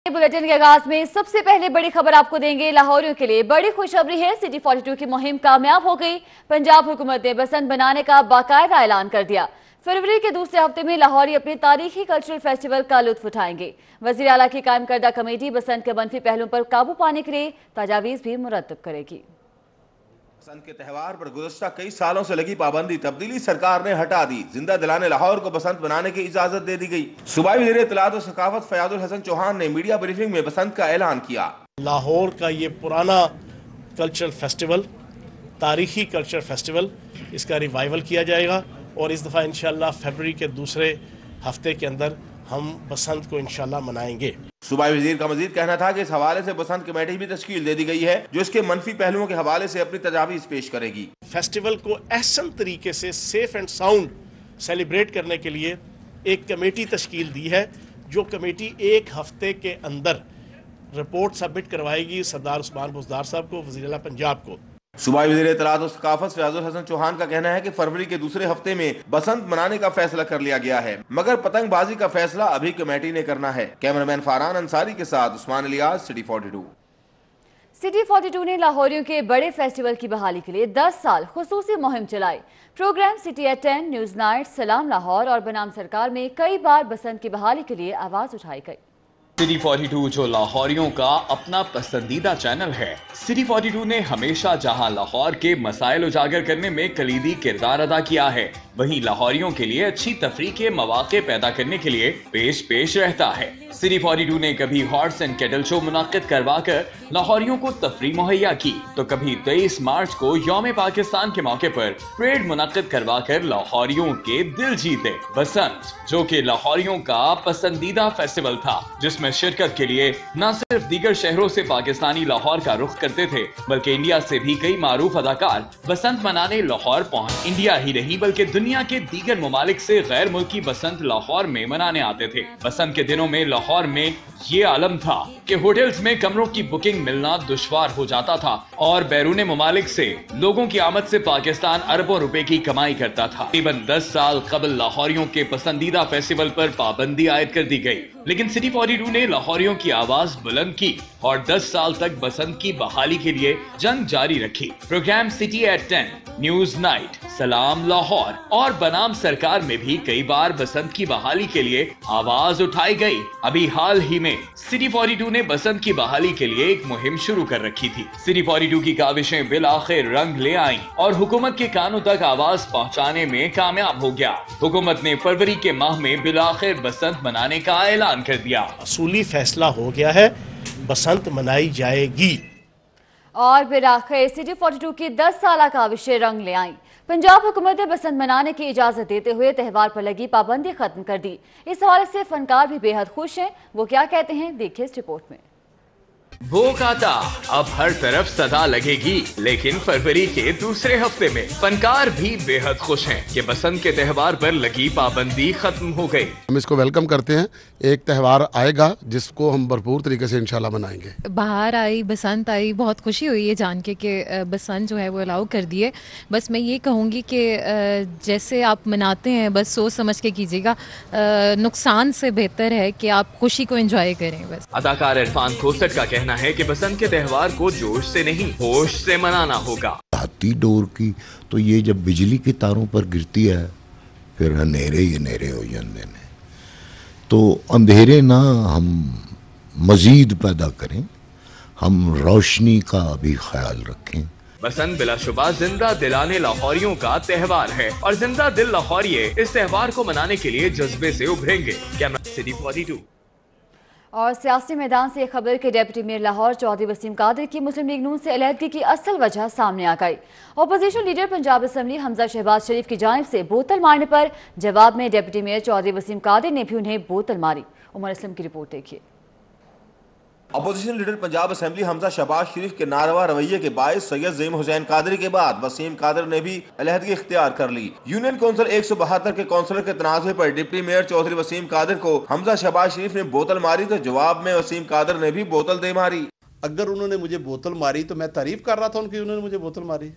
Bulletin के आगाज में सबसे पहले बड़ी खबर आपको देंगे। लाहौरियों के लिए बड़ी खुशखबरी है। सिटी 42 की मुहिम कामयाब हो गई। पंजाब हुकूमत ने बसंत बनाने का बाकायदा ऐलान कर दिया। फरवरी के दूसरे हफ्ते में लाहौरी अपने तारीखी कल्चरल फेस्टिवल का लुत्फ उठाएंगे। वजीर आला की कायम करदा कमेटी बसंत के मनफी पहलुओं पर काबू पाने के लिए तजावीज भी मुरतब करेगी। बसंत के त्यौहार पर गुज़श्ता कई सालों से लगी पाबंदी तब्दीली सरकार ने हटा दी। जिंदा दिलाने लाहौर को बसंत बनाने की इजाजत दे दी गई। सूबाई वज़ीर इत्तलात और सकाफत फयाजुल हसन चौहान ने मीडिया ब्रीफिंग में बसंत का ऐलान किया। लाहौर का ये पुराना कल्चरल फेस्टिवल, तारीखी कल्चरल फेस्टिवल, इसका रिवाइवल किया जाएगा और इस दफ़ा इंशाअल्लाह फरवरी के दूसरे हफ्ते के अंदर हम बसंत को इंशाअल्लाह मनाएंगे। सूबाई वजीर का मजीद कहना था कि इस हवाले से बसंत कमेटी भी तश्कील दे दी गई है जो इसके मनफी पहलुओं के हवाले से अपनी तजावीज़ पेश करेगी। फेस्टिवल को एहसन तरीके से सेफ एंड साउंड सेलिब्रेट करने के लिए एक कमेटी तश्कील दी है, जो कमेटी एक हफ्ते के अंदर रिपोर्ट सबमिट करवाएगी सरदार उस्मान बुज़दार साहब को, वज़ीर आला पंजाब को। सूबाई वज़ीर इत्तलात और सकाफत फयाजुल हसन चौहान का कहना है कि फरवरी के दूसरे हफ्ते में बसंत मनाने का फैसला कर लिया गया है, मगर पतंगबाजी का फैसला अभी कमेटी ने करना है। कैमरामैन फारान अंसारी के साथ उस्मान इलियास, सिटी 42। सिटी 42 ने लाहौरियों के बड़े फेस्टिवल की बहाली के लिए 10 साल खुसूसी मुहिम चलाई। Programme city at 10, news night, सलाम लाहौर और बनाम सरकार में कई बार बसंत की बहाली के लिए आवाज उठाई गई। सिटी 42 जो लाहौरियों का अपना पसंदीदा चैनल है। सिटी 42 ने हमेशा जहां लाहौर के मसाइल उजागर करने में कलीदी किरदार अदा किया है, वहीं लाहौरियों के लिए अच्छी तफरीह के मौके पैदा करने के लिए पेश रहता है। सिटी 42 ने कभी हॉर्स एंड कैटल शो मुनाकिद करवा कर लाहौरियों को तफरीह मुहैया की, तो कभी 23 मार्च को यौम पाकिस्तान के मौके पर परेड मुनाकिद करवा कर लाहौरियों के दिल जीते। बसंत जो कि लाहौरियों का पसंदीदा फेस्टिवल था, जिसमें शिरकत के लिए न सिर्फ दीगर शहरों से पाकिस्तानी लाहौर का रुख करते थे, बल्कि इंडिया से भी कई मारूफ अदाकार बसंत मनाने लाहौर पहुंच। इंडिया ही नहीं बल्कि दुनिया के दीगर ममालिक से गैर मुल्की बसंत लाहौर में मनाने आते थे। बसंत के दिनों में लाहौर में ये आलम था कि होटल्स में कमरों की बुकिंग मिलना दुश्वार हो जाता था और बैरून ममालिक से लोगों की आमद से पाकिस्तान अरबों रुपए की कमाई करता था। तकरीबन 10 साल कबल लाहौरियों के पसंदीदा फेस्टिवल पर पाबंदी आयद कर दी गई, लेकिन सिटी 42 ने लाहौरियों की आवाज बुलंद की और 10 साल तक बसंत की बहाली के लिए जंग जारी रखी। Programme city at 10, news night, सलाम लाहौर और बनाम सरकार में भी कई बार बसंत की बहाली के लिए आवाज उठाई गई। अभी हाल ही में सिटी 42 ने बसंत की बहाली के लिए एक मुहिम शुरू कर रखी थी। सिटी 42 की काविशें बिलाखिर रंग ले आईं और हुकूमत के कानों तक आवाज पहुंचाने में कामयाब हो गया। हुकूमत ने फरवरी के माह में बिलाखिर बसंत मनाने का ऐलान कर दिया। असूली फैसला हो गया है, बसंत मनाई जाएगी। और फिर आखिर सिटी 42 की 10 साल काविशें रंग ले आईं। पंजाब हुकूमत ने बसंत मनाने की इजाजत देते हुए त्यौहार पर लगी पाबंदी खत्म कर दी। इस हवाले से फनकार भी बेहद खुश हैं। वो क्या कहते हैं, देखिए इस रिपोर्ट में। भूख आता अब हर तरफ सदा लगेगी, लेकिन फरवरी के दूसरे हफ्ते में फनकार भी बेहद खुश हैं कि बसंत के त्यौहार पर लगी पाबंदी खत्म हो गई। हम इसको वेलकम करते हैं। एक त्यौहार आएगा जिसको हम भरपूर तरीके से इंशाल्लाह मनाएंगे। बाहर आई, बसंत आई, बहुत खुशी हुई है जान के कि बसंत जो है वो अलाउ कर दिए। बस मैं ये कहूँगी कि जैसे आप मनाते हैं बस सोच समझ के कीजिएगा, नुकसान से बेहतर है कि आप खुशी को एंजॉय करें। बस अदाकार इरफान खोसट का कहना है कि बसंत के त्यौहार को जोश से नहीं होश से मनाना होगा। हाथी डोर की तो ये जब बिजली की तारों पर गिरती है फिर अंधेरे ही अंधेरे हो जाते हैं, तो अंधेरे ना हम मजीद पैदा करें, हम रोशनी का भी ख्याल रखें। बसंत बिलाशुबा जिंदा दिलाने लाहौरियों का त्यौहार है और जिंदा दिल लाहौरिये इस त्यौहार को मनाने के लिए जज्बे से उभरेंगे। Camera city 42। और सियासी मैदान से खबर के डिप्टी मेयर लाहौर चौधरी वसीम कादर की मुस्लिम लीग नून से अलहदगी की असल वजह सामने आ गई। Opposition leader Punjab assembly Hamza Shahbaz Sharif की जानिब से बोतल मारने पर जवाब में डिप्टी मेयर चौधरी वसीम कादर ने भी उन्हें बोतल मारी। उमर असलम की रिपोर्ट देखिए। Opposition leader Punjab assembly Hamza Shahbaz Sharif के नारवा रवैये के बायस सैयद ज़हीम हुसैन कादरी के बाद वसीम कादर ने भी अलहदगी इख्तियार कर ली। यूनियन कौंसिल 172 के कौंसलर के तनाज़े पर डिप्टी मेयर चौधरी वसीम कादर को हमजा शहबाज शरीफ ने बोतल मारी, तो जवाब में वसीम कादर ने भी बोतल दे मारी। अगर उन्होंने मुझे बोतल मारी तो मैं तारीफ कर रहा था उनकी, उन्होंने मुझे बोतल मारी,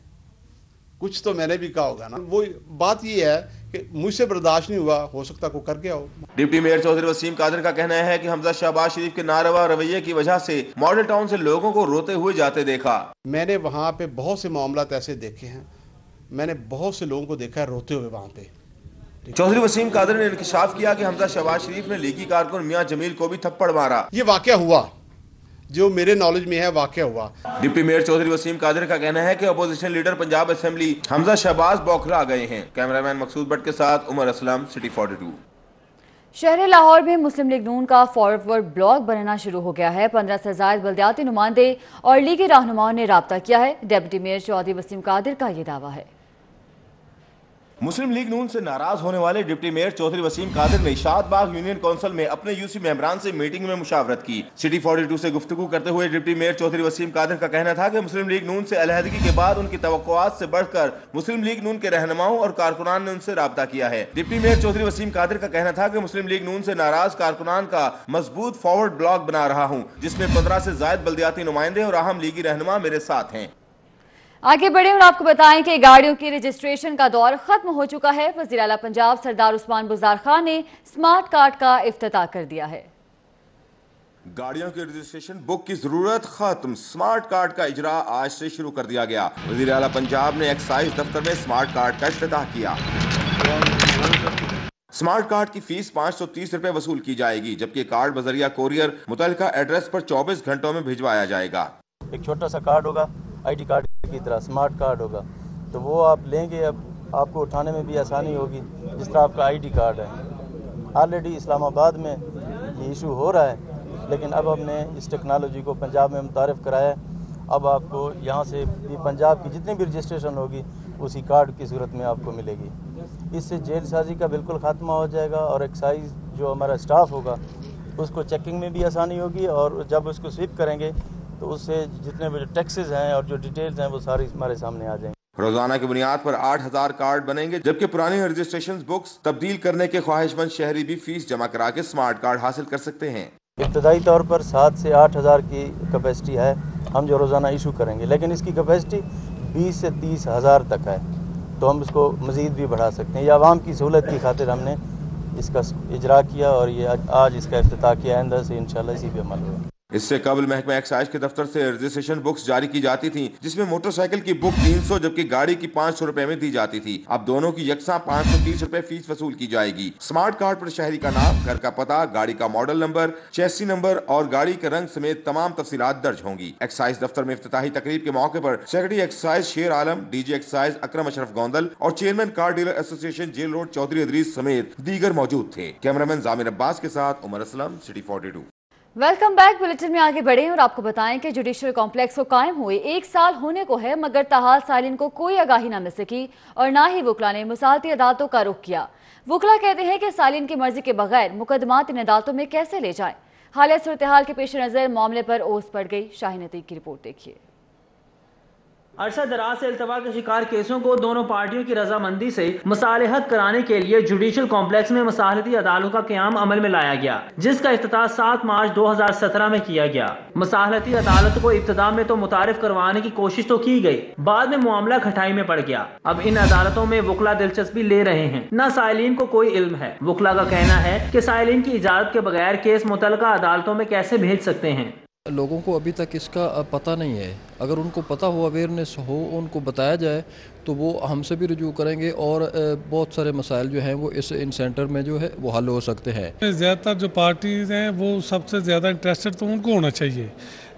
कुछ तो मैंने भी कहा होगा ना। वो बात ये है कि मुझसे बर्दाश्त नहीं हुआ, हो सकता कोई कर गया हो। डिप्टी मेयर चौधरी वसीम कादर का कहना है कि हमजा शहबाज शरीफ के नारवा रवैये की वजह से मॉडल टाउन से लोगों को रोते हुए जाते देखा। मैंने वहाँ पे बहुत से मामलात ऐसे देखे हैं, मैंने बहुत से लोगों को देखा है रोते हुए वहाँ पे। चौधरी वसीम कादर ने इंकशाफ किया कि हमजा शहबाज शरीफ ने लीगी कारकुन मियां जमील को भी थप्पड़ मारा। ये वाकया हुआ, जो मेरे नॉलेज में है वाकया हुआ। डिप्टी मेयर चौधरी वसीम कादर का कहना है कि opposition leader Punjab assembly Hamza Shahbaz बौखला गए हैं। कैमरामैन मकसूद भट्ट के साथ उमर असलम, सिटी 42। शहर लाहौर में मुस्लिम लीग नून का फॉरवर्ड ब्लॉक बनना शुरू हो गया है। 15 से ज़ायद बल्दियाती नुमाइंदे और लीगी रहनुमाओं ने राब्ता किया है। डिप्टी मेयर चौधरी वसीम कादर का ये दावा है। मुस्लिम लीग नून से नाराज होने वाले डिप्टी मेयर चौधरी वसीम कादर ने शाद बाग यूनियन काउंसिल में अपने यूसी मेंबरान से मीटिंग में मुशावरत की। सिटी 42 से गुफ्तगू करते हुए डिप्टी मेयर चौधरी वसीम कादर का कहना था कि मुस्लिम लीग नून से अलहदगी के बाद उनकी तवक्कुआत से बढ़कर मुस्लिम लीग नून के रहनुमाओं और कारकुनान ने उनसे राब्ता किया है। डिप्टी मेयर चौधरी वसीम कादर का कहना था कि मुस्लिम लीग नून से नाराज कारकुनान का मजबूत फॉरवर्ड ब्लॉक बना रहा हूँ, जिसमें 15 से ज़ायद बल्दियाती नुमाइंदे और अहम लीगी रहनुमा मेरे साथ हैं। आगे बढ़े और आपको बताएं कि गाड़ियों की रजिस्ट्रेशन का दौर खत्म हो चुका है। वज़ीर आला पंजाब सरदार उस्मान बुज़दार खान ने स्मार्ट कार्ड का इफ्तिताह कर दिया है। गाड़ियों के रजिस्ट्रेशन बुक की जरूरत खत्म, स्मार्ट कार्ड का इजरा आज से शुरू कर दिया गया। वज़ीर आला पंजाब ने एक्साइज दफ्तर में स्मार्ट कार्ड का इफ्तिताह किया। स्मार्ट कार्ड की फीस 530 रुपए वसूल की जाएगी, जबकि कार्ड बजरिया कोरियर मुतल्लिका एड्रेस पर 24 घंटों में भिजवाया जाएगा। एक छोटा सा कार्ड होगा, आईडी कार्ड की तरह स्मार्ट कार्ड होगा, तो वो आप लेंगे, अब आपको उठाने में भी आसानी होगी, जिस तरह आपका आईडी कार्ड है। ऑलरेडी इस्लामाबाद में ये इशू हो रहा है, लेकिन अब हमने इस टेक्नोलॉजी को पंजाब में मुतारिफ कराया है। अब आपको यहाँ से भी पंजाब की जितनी भी रजिस्ट्रेशन होगी उसी कार्ड की सूरत में आपको मिलेगी। इससे जेल साजी का बिल्कुल खात्मा हो जाएगा और एक्साइज जो हमारा स्टाफ होगा उसको चेकिंग में भी आसानी होगी, और जब उसको स्वीप करेंगे तो उससे जितने भी टैक्सेस हैं और जो डिटेल्स हैं वो सारी हमारे सामने आ जाएंगे। रोजाना की बुनियाद पर 8000 कार्ड बनेंगे, जबकि पुरानी रजिस्ट्रेशन बुक्स तब्दील करने के ख्वाहिशमंद शहरी भी फीस जमा करा के स्मार्ट कार्ड हासिल कर सकते हैं। इब्तदाई तौर पर 7 से 8,000 की कैपेसिटी है हम जो रोज़ाना इशू करेंगे, लेकिन इसकी कैपेसिटी 20 से 30,000 तक है, तो हम इसको मज़ीद भी बढ़ा सकते हैं। ये आवाम की सहूलत की खातिर हमने इसका इजरा किया और ये आज इसका इफ्तिताह किया। आइंदा से इंशाल्लाह इसी पे अमल होगा। इससे कबल महकमा एक्साइज के दफ्तर से रजिस्ट्रेशन बुक्स जारी की जाती थी, जिसमें मोटरसाइकिल की बुक 300 जबकि गाड़ी की 500 रुपए में दी जाती थी। अब दोनों की यकसा 530 रुपए फीस वसूल की जाएगी। स्मार्ट कार्ड पर शहरी का नाम, घर का पता, गाड़ी का मॉडल नंबर, चेसी नंबर और गाड़ी के रंग समेत तमाम तफसीलात दर्ज होंगी। एक्साइज दफ्तर में इफ्तिताही तकरीब के मौके पर secretary excise Sher Alam, DG excise Akram Ashraf Gondal और chairman car dealer association jail road Chaudhry Idrees समेत दीगर मौजूद थे। कैमरामैन जामिर अब्बास के साथ Umar Aslam, city 42। Welcome back. Bulletin में आगे बढ़े और आपको बताएं कि जुडिशल कॉम्प्लेक्स को कायम हुए 1 साल होने को है, मगर ताहाल सालिन को कोई आगाही न मिल सकी और ना ही वकला ने मुसालती अदालतों का रुख किया। वकला कहते हैं कि सालिन की मर्जी के बगैर मुकदमात इन अदालतों में कैसे ले जाएं। हालिया सूरत हाल के पेश नज़र मामले पर ओस पड़ गई। शाहीन अतीक की रिपोर्ट देखिए। अरसा दराज से इल्तवा के शिकार केसों को दोनों पार्टियों की रजामंदी से मुसालहत कराने के लिए जुडिशल कॉम्प्लेक्स में मुसालहती अदालतों का क़याम अमल में लाया गया, जिसका इफ्तिताह 7 मार्च 2017 में किया गया। मुसालहती अदालत को इब्तिदा में तो मुतारिफ करवाने की कोशिश तो की गई, बाद में मामला खटाई में पड़ गया। अब इन अदालतों में वकला दिलचस्पी ले रहे हैं, न साइलिन को कोई इल्म है। वकला का कहना है कि साइलिन की इजाजत के बगैर केस मुतलका अदालतों में कैसे भेज सकते हैं। लोगों को अभी तक इसका पता नहीं है, अगर उनको पता हो, अवेयरनेस हो, उनको बताया जाए तो वो हमसे भी रुजू करेंगे और बहुत सारे मसाइल जो हैं वो इन सेंटर में जो है वो हल हो सकते हैं। ज़्यादातर जो पार्टीज हैं वो सबसे ज़्यादा इंटरेस्टेड तो उनको होना चाहिए,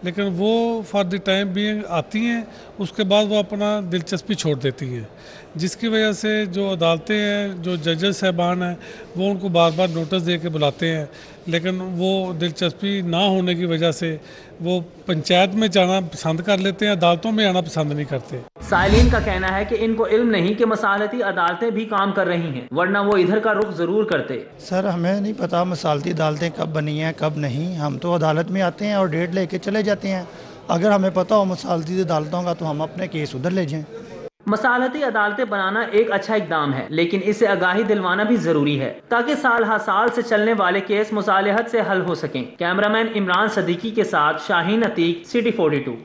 लेकिन वो फॉर द टाइम बीइंग आती हैं, उसके बाद वो अपना दिलचस्पी छोड़ देती हैं, जिसकी वजह से जो अदालतें हैं, जो जजेस साहबान हैं, वो उनको बार बार नोटिस दे के बुलाते हैं, लेकिन वो दिलचस्पी ना होने की वजह से वो पंचायत में जाना पसंद कर लेते हैं, अदालतों में आना पसंद नहीं करते। साइलिन का कहना है कि इनको इल्म नहीं कि मसालती अदालतें भी काम कर रही हैं, वरना वो इधर का रुख जरूर करते। सर हमें नहीं पता मसालती अदालतें कब बनी हैं कब नहीं, हम तो अदालत में आते हैं और डेट लेके चले जाते हैं। अगर हमें पता हो मसालती अदालतों का तो हम अपने केस उधर ले जाएं। मसालती अदालतें बनाना एक अच्छा इकदाम है, लेकिन इसे आगाही दिलवाना भी जरूरी है ताकि साल हर साल से चलने वाले केस मुसालहत से हल हो सकें। कैमरामैन इमरान सदीकी के साथ शाहीन अतीक, सिटी 42।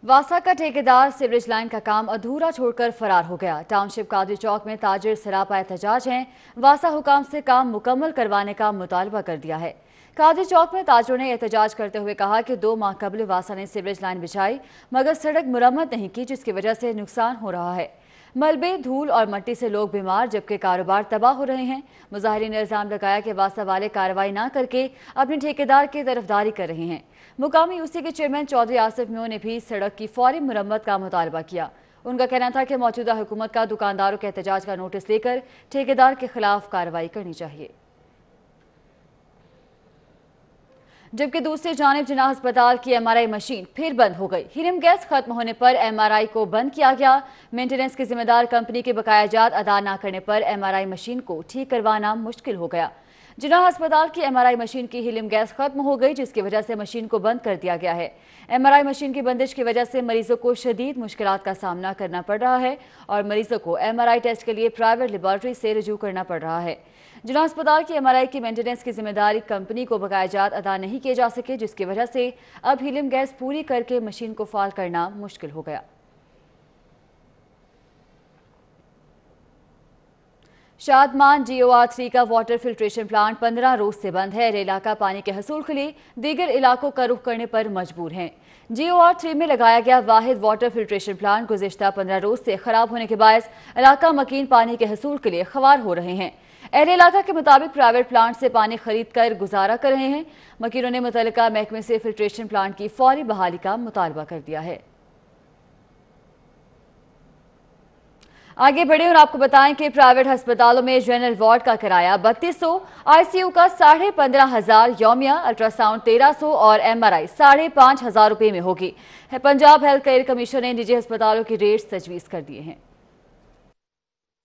वासा का ठेकेदार सीवरेज लाइन का काम अधूरा छोड़कर फरार हो गया। टाउनशिप कादरी चौक में ताजिर सरापा एहतजाज हैं। वासा हुकाम से काम मुकम्मल करवाने का मुतालबा कर दिया है। कादरी चौक में ताजिरों ने एहतजाज करते हुए कहा कि 2 माह कबल वासा ने सीवरेज लाइन बिछाई मगर सड़क मुरम्मत नहीं की, जिसकी वजह से नुकसान हो रहा है। मलबे, धूल और मिट्टी से लोग बीमार जबकि कारोबार तबाह हो रहे हैं। मुजाहिरीन ने इल्जाम लगाया कि वासा वाले कार्रवाई न करके अपने ठेकेदार की तरफदारी कर रहे हैं। मुकामी यूसी के चेयरमैन चौधरी आसिफ मियां ने भी सड़क की फौरी मुरम्मत का मुतालबा किया। उनका कहना था कि मौजूदा हुकूमत का दुकानदारों के एहतजाज का नोटिस लेकर ठेकेदार के खिलाफ कार्रवाई करनी चाहिए। जबकि दूसरी जानिब जिन्ना अस्पताल की MRI मशीन फिर बंद हो गई। हीलियम गैस खत्म होने पर MRI को बंद किया गया। मेंटेनेंस की जिम्मेदार कंपनी के बकाया जात अदा न करने पर MRI मशीन को ठीक करवाना मुश्किल हो गया। जिन्ना अस्पताल की MRI मशीन की हीलियम गैस खत्म हो गई, जिसकी वजह से मशीन को बंद कर दिया गया है। MRI मशीन की बंदिश की वजह से मरीजों को शदीद मुश्किलात का सामना करना पड़ रहा है और मरीजों को MRI टेस्ट के लिए प्राइवेट लेबॉर्ट्री से रुजू करना पड़ रहा है। जिला अस्पताल की MRI की मेंटेनेंस की जिम्मेदारी कंपनी को बकाया जात अदा नहीं किए जा सके, जिसकी वजह से अब हीलियम गैस पूरी करके मशीन को फाल करना मुश्किल हो गया। शादमान GOR 3 का वाटर फिल्ट्रेशन प्लांट 15 रोज से बंद है। इलाका पानी के हसूल के लिए दीगर इलाकों का रुख करने पर मजबूर हैं। GOR 3 में लगाया गया वाहिद वाटर फिल्ट्रेशन प्लांट गुज़िश्ता 15 रोज से खराब होने के बायस इलाका मकीन पानी के हसूल के लिए ख्वार हो रहे हैं। अहले इलाका के मुताबिक प्राइवेट प्लांट से पानी खरीद कर गुजारा कर रहे हैं। मकीनों ने मुतल्लिका महकमे से फिल्ट्रेशन प्लांट की फौरी बहाली का मुतालबा कर दिया है। आगे बढ़े और आपको बताएं कि प्राइवेट अस्पतालों में जनरल वार्ड का किराया 3200, ICU का 15,500 यौमिया, अल्ट्रासाउंड 1300 और MRI 5,500 रुपये में होगी। पंजाब हेल्थ केयर कमीशन ने निजी अस्पतालों की रेट्स तजवीज़ कर दिए हैं।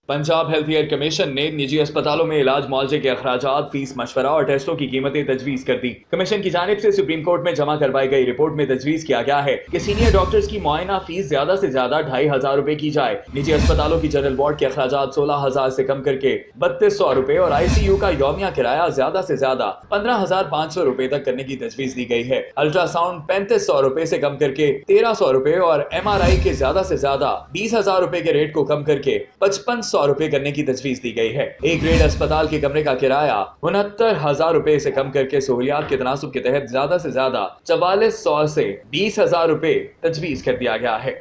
पंजाब हेल्थ केयर कमीशन ने निजी अस्पतालों में इलाज मुआवजे के अखराजात, फीस, मशवरा और टेस्टों की कीमतें तजवीज़ कर दी। कमीशन की जानिब से सुप्रीम कोर्ट में जमा करवाई गई रिपोर्ट में तजवीज़ किया गया है कि सीनियर डॉक्टर्स की मुआयना फीस ज्यादा से ज्यादा 2,500 रुपए की जाए। निजी अस्पतालों की जनरल वार्ड के अखराजात 16,000 से कम करके 3,200 रुपए और ICU का यौमिया किराया ज्यादा से ज्यादा 15,500 रुपए तक करने की तजवीज़ दी गई है। अल्ट्रासाउंड 3,500 रुपए से कम करके 1,300 रुपए और MRI के ज्यादा से ज्यादा 20,000 रुपए के रेट को कम करके 5,500 रुपए करने की तजवीज़ दी गई है। एक ग्रेड अस्पताल के कमरे का किराया 69,000 रुपए से कम करके सहूलियात के तनासुब के तहत ज्यादा से ज्यादा 4400 से 20,000 रुपए तजवीज़ कर दिया गया है।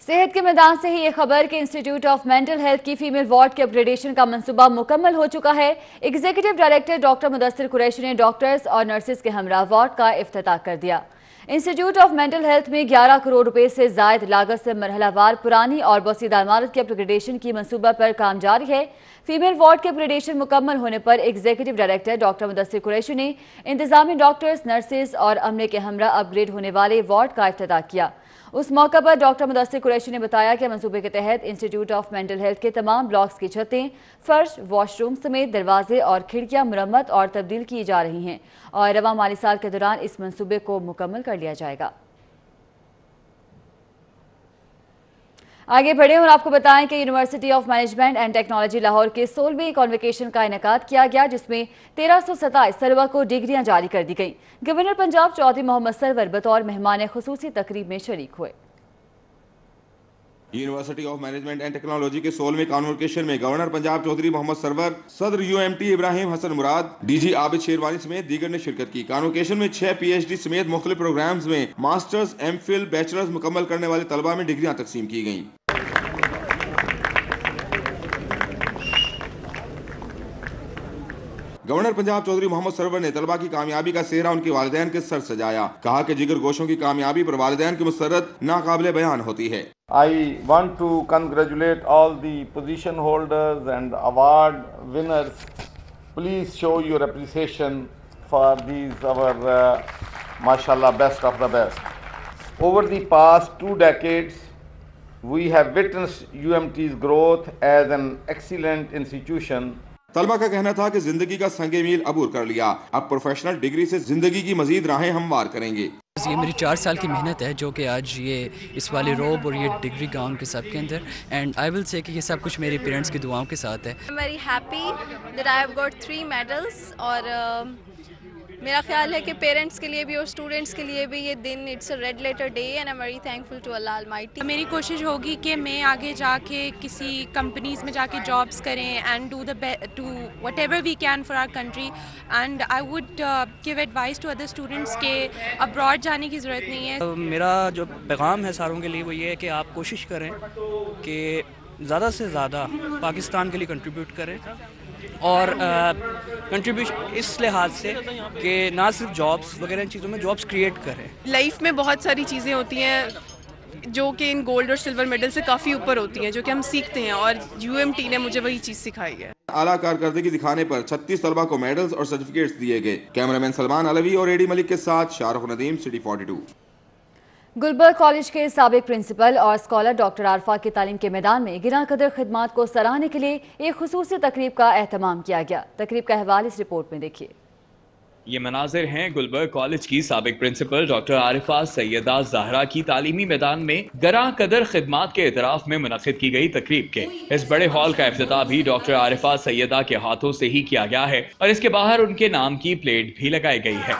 सेहत के मैदान से ही ये खबर कि इंस्टीट्यूट ऑफ मेंटल हेल्थ की फीमेल वार्ड के अपग्रेडेशन का मंसूबा मुकम्मल हो चुका है। Executive director doctor Mudassir Qureshi ने डॉक्टर्स और नर्सेज के हमरा वार्ड का इफ्तिताह कर दिया। इंस्टीट्यूट ऑफ मेंटल हेल्थ में 11 करोड़ रुपए से जायद लागत से मरहलावार पुरानी और बसीदा इमारत के अपग्रेडेशन की मंसूबा पर काम जारी है। फीमेल वार्ड के अपग्रेडेशन मुकम्मल होने पर executive director doctor Mudassir Qureshi ने इंतजामी डॉक्टर्स, नर्सेज और अमले के हमरा अपग्रेड होने वाले वार्ड का इफ्तिताह किया। उस मौका पर डॉक्टर मुदस्सिर कुरैशी ने बताया कि मंसूबे के तहत इंस्टीट्यूट ऑफ मेंटल हेल्थ के तमाम ब्लॉक्स की छतें, फर्श, वॉशरूम समेत दरवाजे और खिड़कियां मुरम्मत और तब्दील की जा रही हैं और रवा माली साल के दौरान इस मंसूबे को मुकम्मल कर लिया जाएगा। आगे बढ़े और आपको बताएं कि university of management and technology Lahore के 16वीं कॉन्वोकेशन का इनेकाद किया गया, जिसमें 1327 तलबा को डिग्रियां जारी कर दी गईं। गवर्नर पंजाब चौधरी मोहम्मद सरवर बतौर मेहमान खुसूसी तकरीब में शरीक हुए। University of management and technology के 16वें कॉन्वोकेशन में गवर्नर पंजाब चौधरी मोहम्मद सरवर, सदर UMT इब्राहिम हसन मुराद, DG आबिद शेरवानी समेत दीगर ने शिरकत की। कॉन्वोकेशन में 6 PhD समेत मुख्तलिफ प्रोग्राम्स में मास्टर्स, MPhil, बैचलर्स मुकम्मल करने वाले तलबा में डिग्रियां तकसीम की गईं। गवर्नर पंजाब चौधरी मोहम्मद सरवर ने तलबा की कामयाबी का सेहरा उनके वालिदैन के सर सजाया। कहा कि जिगर गोशों की कामयाबी पर वालिदैन की मुसरत नाकाबिले बयान होती है। I want to congratulate all the position holders and award winners. Please show your appreciation for these our mashallah best of the best. Over the past 2 decades, we have witnessed UMT's growth as an excellent institution. तलबा का कहना था कि जिंदगी का संगे मील अबूर कर लिया, अब प्रोफेशनल डिग्री से जिंदगी की मजीद राहें हमवार करेंगे। ये मेरी 4 साल की मेहनत है जो कि आज ये इस वाले रोब और ये डिग्री गाउन के सब के अंदर, एंड आई विल से कि ये सब कुछ मेरे पेरेंट्स की दुआओं के साथ है। I'm very happy that I have got 3 medals और میرا خیال ہے کہ پیرنٹس کے لیے بھی اور اسٹوڈنٹس کے لیے بھی یہ دن it's a red letter day and I am very thankful to Allah almighty. میری کوشش ہوگی کہ میں آگے جا کے کسی کمپنیز میں جا کے جابس کریں and do whatever we can for our country. And I would give advise to other students کہ ابراڈ جانے کی ضرورت نہیں ہے. میرا جو پیغام ہے ساروں کے لیے وہ یہ ہے کہ آپ کوشش کریں کہ زیادہ سے زیادہ پاکستان کے لیے کنٹریبیوٹ کریں اور کنٹریبیوشن اس لحاظ سے کہ نہ صرف جابس وغیرہ ان چیزوں میں جابس کریٹ کریں. لائف میں بہت ساری چیزیں ہوتی ہیں جو کہ ان گولڈ اور سلور میڈل سے کافی اوپر ہوتی ہیں جو کہ ہم سیکھتے ہیں اور UMT نے مجھے وہی چیز سکھائی ہے. اعلیٰ کارکردگی دکھانے پر 36 طلبہ کو میڈلز اور سرٹیفکیٹس دیے گئے. کیمرامین سلمان علوی اور ایڈی ملک کے ساتھ شارخ ندیم، سٹی 42. گلبرگ کالج کے سابق پرنسپل اور اسکالر ڈاکٹر عارفہ کی تعلیم کے میدان میں گراں قدر خدمات کو سراہنے کے لیے ایک خصوصی تقریب کا اہتمام کیا گیا. تقریب کا احوال اس رپورٹ میں دیکھیے. یہ مناظر ہیں گلبرگ کالج کی سابق پرنسپل ڈاکٹر عارفہ سیدہ زہرا کی تعلیمی میدان میں گراں قدر خدمات کے اعتراف میں منعقد کی گئی تقریب کے. اس بڑے ہال کا افتتاح بھی ڈاکٹر عارفہ سیدہ کے ہاتھوں سے ہی کیا گیا ہے اور اس کے باہر ان کے نام کی پلیٹ بھی لگائی گئی ہے.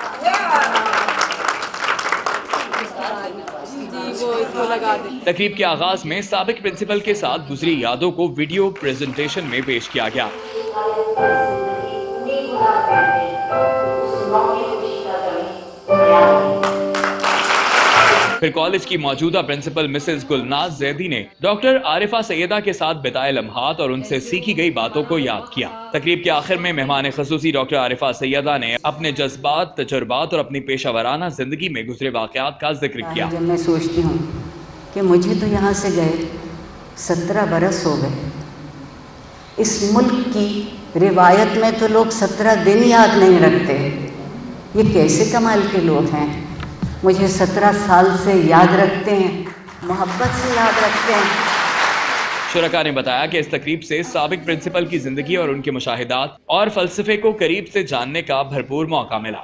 تقریب کے آغاز میں سابق پرنسپل کے ساتھ گزری یادوں کو ویڈیو پریزنٹیشن میں پیش کیا گیا. پھر کالج کی موجودہ پرنسپل مسز گلناز زیدی نے ڈاکٹر عارفہ سیدہ کے ساتھ بتائے لمحات اور ان سے سیکھی گئی باتوں کو یاد کیا. تقریب کے آخر میں مہمان خصوصی ڈاکٹر عارفہ سیدہ نے اپنے جذبات، تجربات اور اپنی پیشہ ورانہ زندگی میں گزرے واقعات کا ذکر کیا. جب میں سوچتی ہوں کہ مجھے تو یہاں سے گئے 17 برس ہو گئے. اس ملک کی روایت میں تو لوگ 17 دن یاد نہیں رکھتے. یہ کیسے کمال کے لوگ ہیں. مجھے 17 سال سے یاد رکھتے ہیں، محبت سے یاد رکھتے ہیں. شرکاء نے بتایا کہ اس تقریب سے سابق پرنسپل کی زندگی اور ان کے مشاہدات اور فلسفے کو قریب سے جاننے کا بھرپور موقع ملا.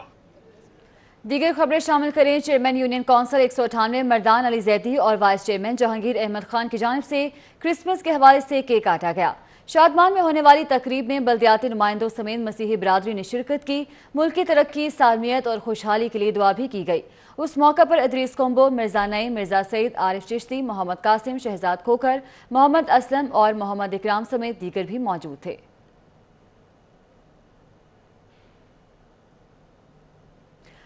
دیگر خبریں شامل کریں. چیئرمین یونین کونسل 198 مردان علی زیدی اور وائس چیئرمین جہانگیر احمد خان کی جانب سے کرسمس کے حوالے سے کیک کاٹا گیا. شادمان میں ہونے والی تقریب میں بلدیاتی نمائندوں سمیت مسیحی برادری نے شرکت کی. ملک کی ترقی، سالمیت اور خوشحالی کے لیے دعا بھی کی گئی. اس موقع پر ادریس کومبو، مرزا نعیم، مرزا سعید، عارف چشتی، محمد قاسم، شہزاد کھوکھر، محمد اسلم اور محمد اکرام سمیت دیگر بھی موجود تھے.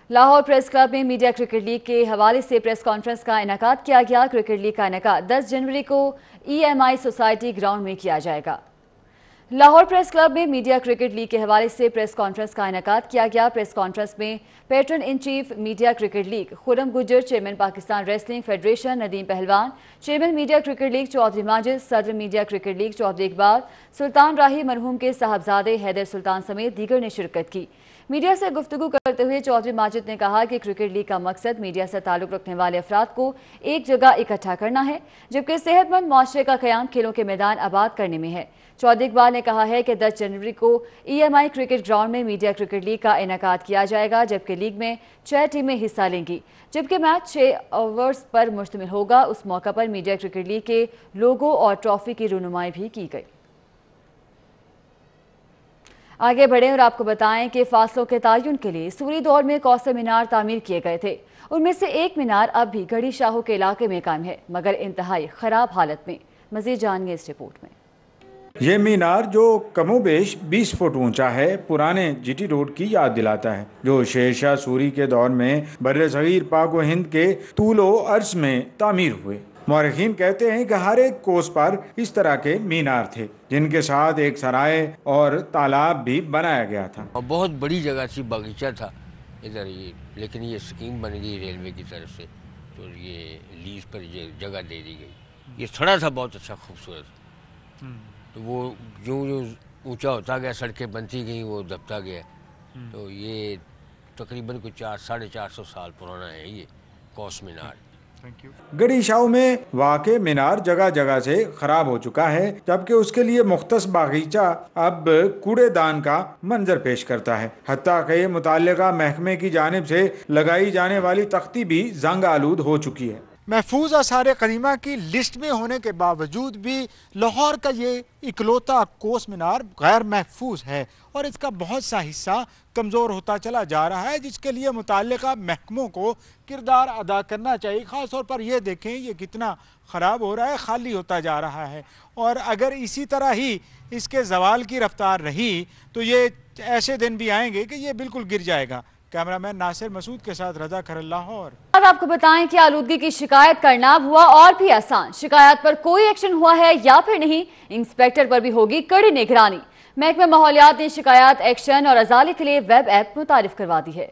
لاہور پریس کلب میں میڈیا کرکٹ لیگ کے حوالے سے پریس کانفرنس کا انعقاد کیا گیا. کرکٹ لیگ کا انعقاد 10 جنوری کو EMI سوسائٹی گراؤنڈ میں کیا جائے گا. لاہور پریس کلب میں میڈیا کرکٹ لیگ کے حوالے سے پریس کانفرنس کا انعقاد کیا گیا. پریس کانفرنس میں patron in chief media cricket league Khurram Gujjar, chairman Pakistan wrestling federation Nadeem Pehlwan, chairman media cricket league Chaudhry Majid, صدر media cricket league Chaudhry Iqbal, Sultan Rahi مرحوم کے صاحبزادے حیدر سلطان سمیت دیگر نے شرکت کی. میڈیا سے گفتگو کرتے ہوئے چودھری ماجد نے کہا کہ کرکٹ لیگ کا مقصد میڈیا سے تعلق رکھنے والے افراد کو ایک جگہ اکٹھا کرنا ہے، جبکہ صحت مند معاشرے کا قیام کھیلوں کے میدان آباد کرنے میں ہے. چودھری اقبال نے کہا ہے کہ 10 جنوری کو EMI کرکٹ گراؤنڈ میں میڈیا کرکٹ لیگ کا انعقاد کیا جائے گا، جبکہ لیگ میں 6 ٹیمیں حصہ لیں گی، جبکہ میچ 6 اوورز پر مشتمل ہوگا. اس موقع پر میڈیا کرکٹ لیگ کے لوگو اور ٹرافی کی رونمائی بھی کی گئی. آگے بڑھیں اور آپ کو بتائیں کہ فاصلوں کے تعین کے لیے سوری دور میں کوثر مینار تعمیر کیے گئے تھے. ان میں سے ایک مینار اب بھی گڑھی شاہوں کے علاقے میں قائم ہے، مگر انتہائی خراب حالت میں. مزید جانیے اس رپورٹ میں. یہ مینار جو کم و بیش 20 فٹ اونچا ہے، پرانے GT روڈ کی یاد دلاتا ہے، جو شیر شاہ سوری کے دور میں بر صغیر پاک و ہند کے طول و عرض میں تعمیر ہوئے. مورخین کہتے ہیں کہ ہر ایک کوس پر اس طرح کے مینار تھے، جن کے ساتھ ایک سرائے اور تالاب بھی بنایا گیا تھا. بہت بڑی جگہ تھی، باغیچہ تھا ادھر یہ، لیکن یہ اسکیم بن گئی ریلوے کی طرف سے، تو یہ لیز پر یہ جگہ دے دی گئی. یہ سڑا تھا بہت اچھا خوبصورت، تو وہ جو اونچا ہوتا گیا، سڑکیں بنتی گئیں، وہ دبتا گیا. تو یہ تقریباً کوئی 400-450 سال پرانا ہے یہ کوس مینار. گڑھی شاہوں میں واقع مینار جگہ جگہ سے خراب ہو چکا ہے، جبکہ اس کے لیے مختص باغیچہ اب کوڑے دان کا منظر پیش کرتا ہے. حتیٰ کہ متعلقہ محکمے کی جانب سے لگائی جانے والی تختی بھی زنگ آلود ہو چکی ہے. महफूज आसार कदीमा की लिस्ट में होने के बावजूद भी लाहौर का ये इकलौता कोस मीनार गैर महफूज है और इसका बहुत सा हिस्सा कमज़ोर होता चला जा रहा है, जिसके लिए मुताल्लिका महकमों को किरदार अदा करना चाहिए। ख़ास तौर पर ये देखें ये कितना ख़राब हो रहा है, खाली होता जा रहा है और अगर इसी तरह ही इसके ज़वाल की रफ्तार रही तो ये ऐसे दिन भी आएंगे कि ये बिल्कुल गिर जाएगा। कैमरामैन नासिर मसूद के साथ रजा खरल, लाहौर। अब आपको बताएं कि आलूदगी की शिकायत करना अब हुआ और भी आसान। शिकायत पर कोई एक्शन हुआ है या फिर नहीं, इंस्पेक्टर पर भी होगी कड़ी निगरानी। महकमा माहौलियात ने शिकायत, एक्शन और अजाले के लिए वेब ऐप मुतारिफ करवा दी है।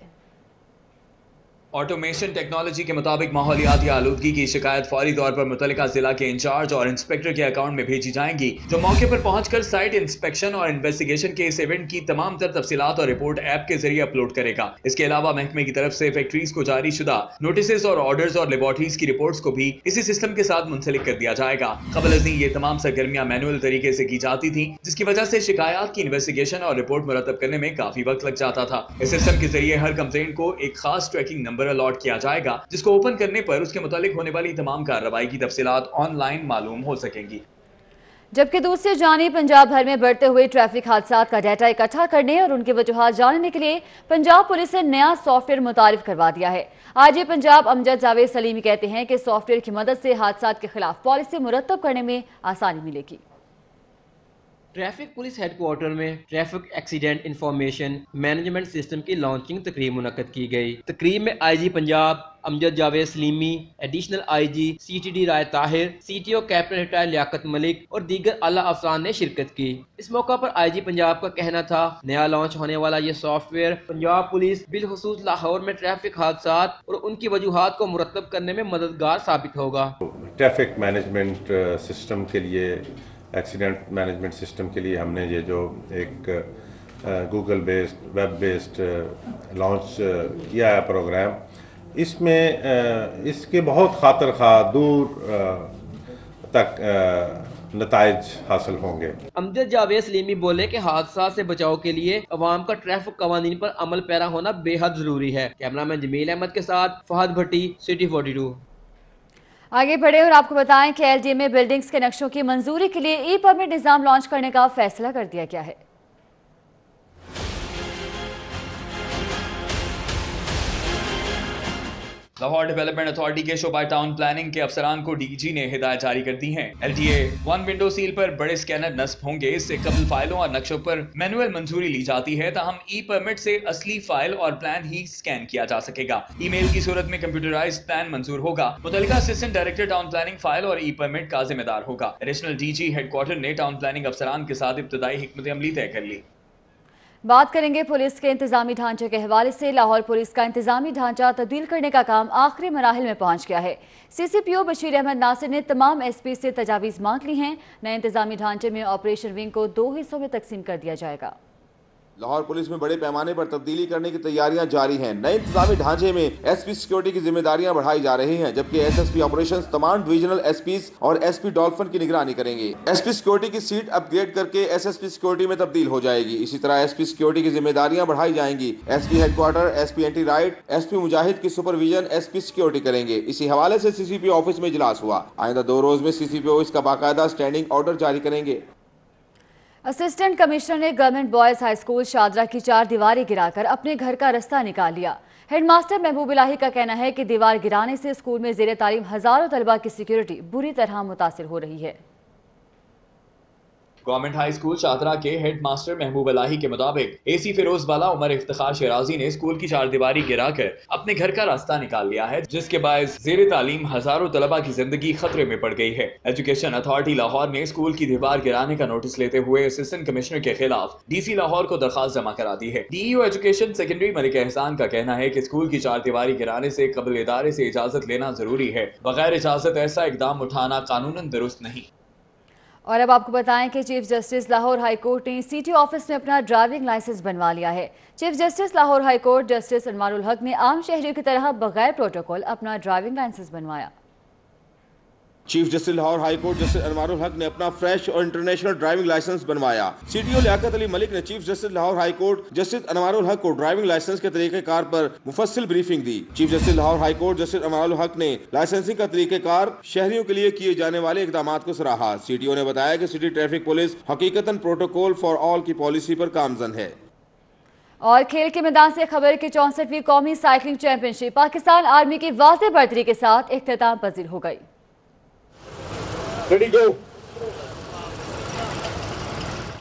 ऑटोमेशन टेक्नोलॉजी के मुताबिक माहौलियाती आलूदगी की शिकायत फौरी तौर पर मुतल्लिका जिला के इंचार्ज और इंस्पेक्टर के अकाउंट में भेजी जाएंगी, जो मौके पर पहुंचकर साइट इंस्पेक्शन और इन्वेस्टिगेशन के इस इवेंट की तमाम तर तफसीलात और रिपोर्ट ऐप के जरिए अपलोड करेगा। इसके अलावा महकमे की तरफ से फैक्ट्रीज को जारी शुदा नोटिस और ऑर्डर्स और लेबॉर्टरीज की रिपोर्ट्स को भी इसी सिस्टम के साथ मुंसलिक कर दिया जाएगा। कबल अज़ीं ये तमाम सरगर्मियां मैनुअल तरीके से की जाती थी, जिसकी वजह से शिकायत की इन्वेस्टिगेशन और रिपोर्ट मुरतब करने में काफी वक्त लग जाता था। इस सिस्टम के जरिए हर कंप्लेंट को एक खास ट्रैकिंग नंबर अलॉट किया जाएगा, जिसको ओपन करने पर उसके मुतालिक होने वाली तमाम कार्रवाई की तफसीलात ऑनलाइन मालूम हो सकेंगी। जबकि दूसरी जानिब पंजाब भर में बढ़ते हुए ट्रैफिक हादसात का डाटा इकट्ठा करने और उनकी वजूहात जानने के लिए पंजाब पुलिस ने नया सॉफ्टवेयर मुतारिफ करवा दिया है। आईजी पंजाब अमजद जावेद सलीमी कहते हैं कि सॉफ्टवेयर की मदद से हादसात के खिलाफ पॉलिसी मुरतब करने में आसानी मिलेगी। ट्रैफिक पुलिस हेडक्वार्टर में traffic accident information management system की लॉन्चिंग तकरीब मुनक्कद की गई। तकरीब में IG Punjab Amjad Javed Salimi, additional IG CTD Rai Tahir, CTO captain retired Liaquat Malik और दीगर आला अफसरान ने शिरकत की। इस मौका पर आईजी पंजाब का कहना था, नया लॉन्च होने वाला ये सॉफ्टवेयर पंजाब पुलिस बिलखुसूस लाहौर में ट्रैफिक हादसात और उनकी वजूहात को मुरतब करने में मददगार साबित होगा। ट्रैफिक मैनेजमेंट सिस्टम के लिए, एक्सीडेंट मैनेजमेंट सिस्टम के लिए हमने ये जो एक Google based web based launch किया है प्रोग्राम, इसमें इसके बहुत खातिर खा दूर तक नताइज हासिल होंगे। अमजद जावेद सलीमी बोले कि हादसा से बचाव के लिए अवाम का ट्रैफिक कवानीन पर अमल पैरा होना बेहद जरूरी है। कैमरामैन जमील अहमद के साथ फहद भट्टी, सिटी 42। आगे बढ़े और आपको बताएं कि एलडीए में बिल्डिंग्स के नक्शों की मंजूरी के लिए ई परमिट निजाम लॉन्च करने का फैसला कर दिया गया है। लाहौर डेवलपमेंट अथॉरिटी के शोबा टाउन प्लानिंग के अफसरान को डीजी ने हिदायत जारी कर दी है। एलडीए 1 विंडो सील पर बड़े स्कैनर नस्ब होंगे। इससे कबल फाइलों और नक्शों पर मैनुअल मंजूरी ली जाती है, ताहम ई परमिट से असली फाइल और प्लान ही स्कैन किया जा सकेगा। ईमेल की सूरत में कंप्यूटराइज्ड प्लान मंजूर होगा। मुतल्लिका assistant director town planning file और ई परमिट का जिम्मेदार होगा। एडिशनल डीजी हेडक्वार्टर ने टाउन प्लानिंग अफसरान के साथ इब्तदाई हिकमत अमली तय कर ली। बात करेंगे पुलिस के इंतजामी ढांचे के हवाले से। लाहौर पुलिस का इंतजामी ढांचा तब्दील करने का काम आखिरी मराहिल में पहुंच गया है। सीसीपीओ बशीर अहमद नासिर ने तमाम एसपी से तजावीज़ मांग ली हैं। नए इंतजामी ढांचे में ऑपरेशन विंग को 2 हिस्सों में तकसीम कर दिया जाएगा। लाहौर पुलिस में बड़े पैमाने पर तब्दीली करने की तैयारियां जारी हैं। नए इंतजामी ढांचे में एसपी सिक्योरिटी की जिम्मेदारियां बढ़ाई जा रही हैं, जबकि एसएसपी ऑपरेशंस तमाम डिविजनल एसपीज और एसपी डॉल्फिन की निगरानी करेंगे। एसपी सिक्योरिटी की सीट अपग्रेड करके एसएसपी सिक्योरिटी में तब्दील हो जाएगी। इसी तरह एसपी सिक्योरिटी की जिम्मेदारियां बढ़ाई जाएंगी। SP headquarter, SP anti riot, SP Mujahid की सुपरविजन एसपी सिक्योरिटी करेंगे। इसी हवाले से सीसीपीओ ऑफिस में इजलास हुआ। आइंदा 2 रोज में सीसीपीओ इसका बाकायदा स्टैंडिंग ऑर्डर जारी करेंगे। असिस्टेंट कमिश्नर ने government boys high school Shahdara की 4 दीवारें गिराकर अपने घर का रास्ता निकाल लिया। हेडमास्टर महबूब इलाही का कहना है कि दीवार गिराने से स्कूल में जेर तालीम हजारों तलबा की सिक्योरिटी बुरी तरह मुतासिर हो रही है। गवर्नमेंट हाई स्कूल शादरा के हेड मास्टर महबूब इलाही के मुताबिक एसी फिरोज वाला उमर इफ्तिखार शिराजी ने स्कूल की 4 दीवारी गिराकर अपने घर का रास्ता निकाल लिया है, जिसके बायस जेर तालीम हजारों तलबा की जिंदगी खतरे में पड़ गई है। एजुकेशन अथॉरिटी लाहौर ने स्कूल की दीवार गिराने का नोटिस लेते हुए असिस्टेंट कमिश्नर के खिलाफ डीसी लाहौर को दरखास्त जमा करा दी है। डीईओ एजुकेशन सेकेंडरी मलिक एहसान का कहना है कि स्कूल की 4 दीवारी गिराने से कबल इदारे से इजाजत लेना जरूरी है। बगैर इजाजत ऐसा इकदाम उठाना कानूनन दुरुस्त नहीं। और अब आपको बताएं कि chief justice Lahore high court ने सिटी ऑफिस में अपना ड्राइविंग लाइसेंस बनवा लिया है। Chief justice Lahore high court justice Anwarul Haq ने आम शहरियों की तरह बगैर प्रोटोकॉल अपना ड्राइविंग लाइसेंस बनवाया। Chief justice Lahore high court justice Anwarul Haq ने अपना फ्रेश और इंटरनेशनल ड्राइविंग लाइसेंस बनवाया। सीटीओ लियाकत अली मलिक ने chief justice Lahore high court justice Anwarul हक को ड्राइविंग लाइसेंस के तरीक़ेकार पर मुफस्सिल ब्रीफिंग दी। Chief justice Lahore high court justice Anwarul Haq ने लाइसेंसिंग का तरीक़ेकार शहरियों के लिए किए जाने वाले इक़दाम को सराहा। सीटीओ ने बताया कि सिटी ट्रैफिक पुलिस हकीकतन प्रोटोकॉल फॉर ऑल की पॉलिसी पर गामज़न है। और खेल के मैदान से खबर की 64वीं कौमी साइकिलिंग चैंपियनशिप पाकिस्तान आर्मी की वाज़ेह बढ़तरी के साथ इख्तिताम पजीर हो गई।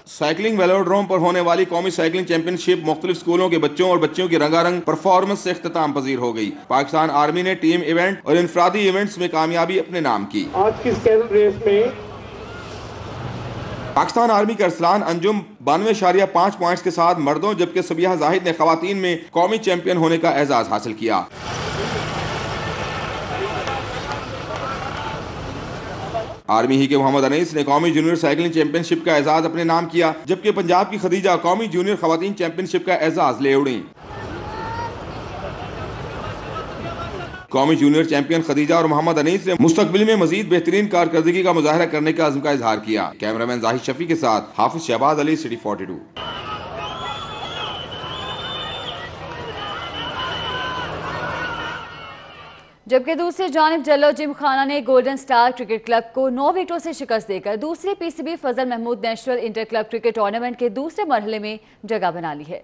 साइकिलिंग वेलोड्रोम पर होने वाली कौमी साइकिलिंग चैंपियनशिप मुख्तलिफ स्कूलों के बच्चों और बच्चियों की रंगारंग परफॉर्मेंस से इख्तिताम पजीर हो गई। पाकिस्तान आर्मी ने टीम इवेंट और इनफरादी इवेंट्स में कामयाबी अपने नाम की। आज की स्केल रेस में पाकिस्तान आर्मी के अरसलान अंजुम 92.5 पॉइंट्स के साथ मर्दों, जबकि सबिया जाहिद ने खवातीन में कौमी चैंपियन होने का एजाज हासिल किया। आर्मी ही के मोहम्मद अनीस ने कौमी जूनियर साइकिलिंग चैंपियनशिप का एजाज अपने नाम किया, जबकि पंजाब की खदीजा कौमी जूनियर खवातीन चैंपियनशिप का एजाज ले उड़ी। कौमी जूनियर चैंपियन खदीजा और मोहम्मद अनीस ने मुस्तकबिल में मजीद बेहतरीन कारकर्दगी का मुजाहरा करने का अज़्म का इजहार किया। कैमरामैन जाहिद शफी के साथ हाफिज शहबाज अली, सिटी 42। जबकि दूसरी जानिब जल्लो जिमखाना ने गोल्डन स्टार क्रिकेट क्लब को 9 विकेटों से शिकस्त देकर दूसरे PCB Fazal Mahmood national inter club cricket tournament के दूसरे मरहले में जगह बना ली है।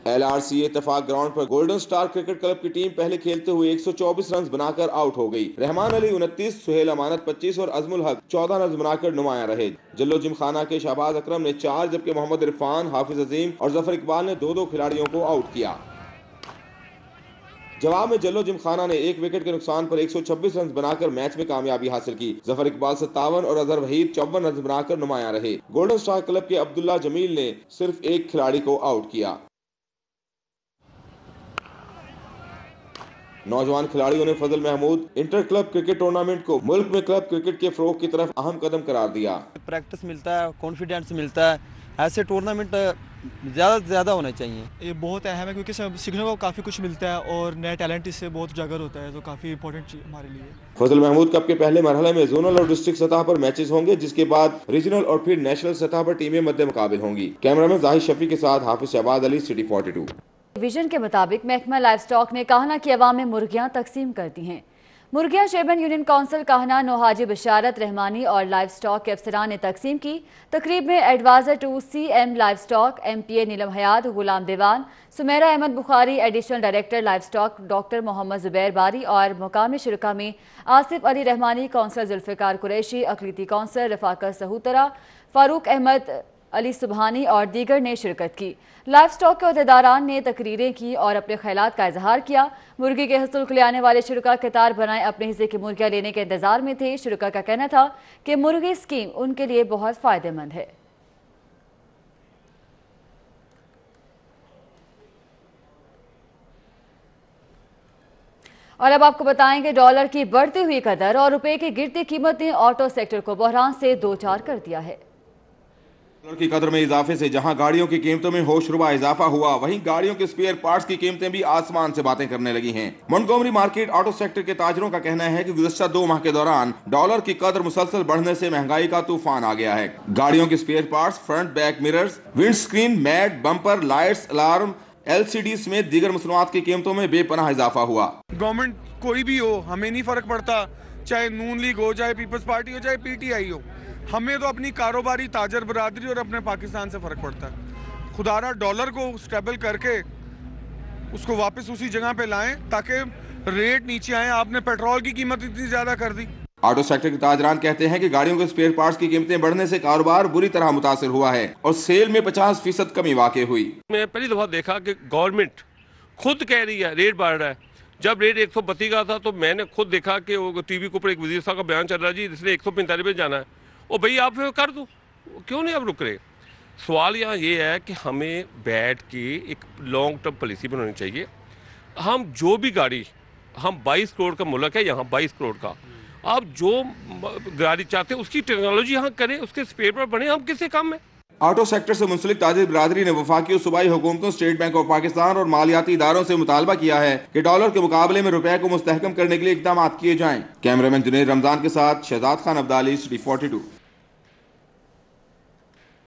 LRC इत्तेफाक ग्राउंड पर गोल्डन स्टार क्रिकेट क्लब की टीम पहले खेलते हुए 124 रन बनाकर आउट हो गई। रहमान अली 29, सुहेल अमानत 25 और अजमुल हक 14 रन बनाकर नुमाया रहे। जल्लो जिमखाना के शहबाज अकरम ने 4, जबकि मोहम्मद इरफान, हाफिज अजीम और जफर इकबाल ने 2-2 खिलाड़ियों को आउट किया। जवाब में जल्लो जिमखाना ने 1 विकेट के नुकसान पर 126 रन बनाकर मैच में कामयाबी हासिल की। जफर इकबाल 57 और अजहर वहीद 54 रन बनाकर नुमाया रहे। गोल्डन स्टार क्लब के अब्दुल्ला जमील ने सिर्फ 1 खिलाड़ी को आउट किया। नौजवान खिलाड़ियों ने Fazal Mahmood inter club cricket tournament को मुल्क में क्लब क्रिकेट के फरोग की तरफ अहम कदम करार दिया। प्रैक्टिस मिलता है, कॉन्फिडेंस मिलता है, ऐसे टूर्नामेंट ज़्यादा से ज़्यादा होने चाहिए। ये बहुत अहम है क्योंकि सीखने को काफ़ी कुछ मिलता है और नया टैलेंट इससे बहुत उजागर होता है, तो काफ़ी इंपॉर्टेंट चीज़ हमारे लिए। फजल महमूद कप के पहले मरहले में जोनल और डिस्ट्रिक्ट सतह पर मैचेस होंगे, जिसके बाद रीजनल और फिर नेशनल सतह पर टीमें मद्दे मुकाबिल होंगी। कैमरामैन जाहिद शफी के साथ हाफिज शहबाज अली, सिटी 42। विजन के मुताबिक महकमा लाइफ स्टॉक ने काहना की अवाम में मुर्गियां तकसीम कर दी हैं। मुर्गियां चेयरमैन यूनियन काउंसिल काहना नौहाजी बशारत रहमानी और लाइफ स्टॉक के अफसरान ने तकसीम की। तकरीब में adviser to CM life stock MPA Neelam Hayat, Ghulam Dewan, Sumera Ahmed Bukhari, additional director life stock doctor Muhammad Zubair Bari और मुकामी शुरका में आसिफ अली रहमानी, काउंसलर जुल्फ़िकार कुरैशी, अक़लीती काउंसलर रफ़ाकत सहूतरा, फारूक अहमद अली सुबहानी और दीगर ने शिरकत की। लाइफ स्टॉक के अहदेदारान ने तकरीरें की और अपने ख्यालात का इजहार किया। मुर्गी के हसूल के लिए आने वाले शुरका कतार बनाए अपने हिस्से की मुर्गियां लेने के इंतजार में थे। शुरका का कहना था कि मुर्गी स्कीम उनके लिए बहुत फायदेमंद है। और अब आपको बताएंगे डॉलर की बढ़ती हुई कदर और रुपए की गिरती कीमत ने ऑटो सेक्टर को बहरान से दो चार कर दिया है। डॉलर की कदर में इजाफे से जहां गाड़ियों की कीमतों में होशरुबा इजाफा हुआ, वहीं गाड़ियों के स्पेयर पार्ट्स की कीमतें भी आसमान से बातें करने लगी हैं। मोंटगोमरी मार्केट ऑटो सेक्टर के ताजरों का कहना है कि गुज़श्ता 2 माह के दौरान डॉलर की कदर मुसलसल बढ़ने से महंगाई का तूफान आ गया है। गाड़ियों के spare parts, front back mirrors, wind screen, mat, bumper, lights, alarm, LCD समेत दीगर मसनूआत की कीमतों में बेपनाह इजाफा हुआ। गवर्नमेंट कोई भी हो, हमें नहीं फर्क पड़ता, चाहे नून लीग हो, चाहे पीपल्स पार्टी हो, चाहे PTI हो, हमें तो अपनी कारोबारी ताजर बरादरी और अपने पाकिस्तान से फ़र्क पड़ता है। खुदारा डॉलर को स्टेबल करके उसको वापस उसी जगह पे लाएं ताकि रेट नीचे आए। आपने पेट्रोल की कीमत इतनी ज़्यादा कर दी। ऑटो सेक्टर के ताजरान कहते हैं कि गाड़ियों के स्पेयर पार्ट्स की कीमतें बढ़ने से कारोबार बुरी तरह मुतासिर हुआ है और सेल में 50% कमी वाक़ई हुई। मैं पहली दफ़ा देखा कि गवर्नमेंट खुद कह रही है रेट बढ़ रहा है। जब रेट 132 का था तो मैंने खुद देखा कि वो TV के ऊपर एक वज़ीर साहब का बयान चल रहा है, जी इसलिए 145 पे जाना है। ओ भाई आप कर दो, क्यों नहीं आप रुक रहे। सवाल यहाँ ये है कि हमें बैठ के एक लॉन्ग टर्म पॉलिसी बनानी चाहिए। हम जो भी गाड़ी, हम 22 करोड़ का मुल्क है यहाँ, 22 करोड़ का, आप जो गाड़ी चाहते हैं उसकी टेक्नोलॉजी यहाँ करें, उसके स्पेयर पर बने, हम किससे कम है। آٹو سیکٹر سے منسلک تاجر برادری نے وفاقی اور صوبائی حکومتوں، اسٹیٹ بینک آف پاکستان اور مالیاتی اداروں سے مطالبہ کیا ہے کہ ڈالر کے مقابلے میں روپے کو مستحکم کرنے کے لیے اقدامات کیے جائیں۔ کیمرہ مین جنید رمضان کے ساتھ شہزاد خان عبدالی، City 42۔